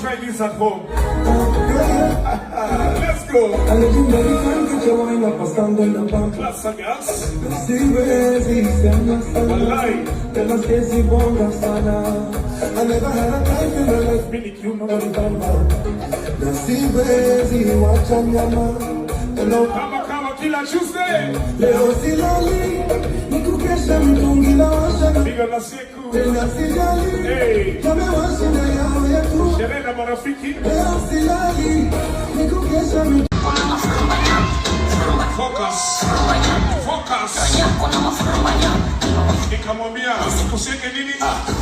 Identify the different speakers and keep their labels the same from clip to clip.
Speaker 1: try this at home. Let's go. Class girls. Wallahi.
Speaker 2: I never had a time in my life.
Speaker 1: Minute you know. Kama kila Tuesday.
Speaker 2: Leo silali, nikukesha mitungi na washaka.
Speaker 1: Piga na siku.
Speaker 2: Tena sijali, tumewasha na yao yetu.
Speaker 1: Sherehe na marafiki.
Speaker 2: Leo silali, nikukesha mitungi.
Speaker 1: Focus. Focus. Nikamwambia usike nini?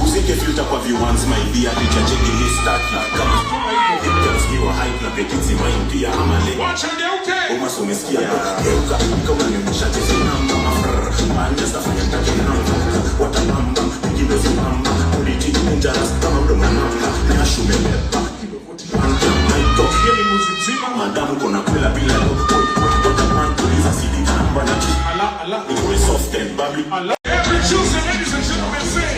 Speaker 3: Usike filter kwa viewers my dear nichache ni start kama ukiwa hype na petiti mind ya amale.
Speaker 1: Wacha ngeuke.
Speaker 3: Umaso umesikia geuka kama nimeshaje namba manchester fanya take namba watamamba kido simamba politi dangerous kama ndo mwanamka na ashume pepa anja naito
Speaker 1: Yeni muziki
Speaker 3: madamu kona kwela bila wataman tuliza sidi namba na
Speaker 1: ala
Speaker 3: ni soft and bubbly
Speaker 1: ala. Every Tuesday, ladies and gentlemen, say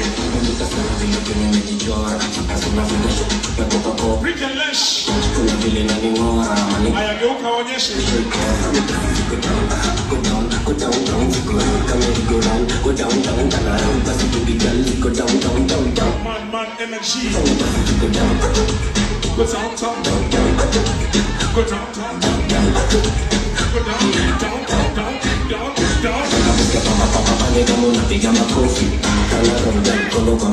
Speaker 1: Rick and Lesh. Aya geuka onyeshe. Man energy. Go downtown. Go downtown. Go downtown. Down.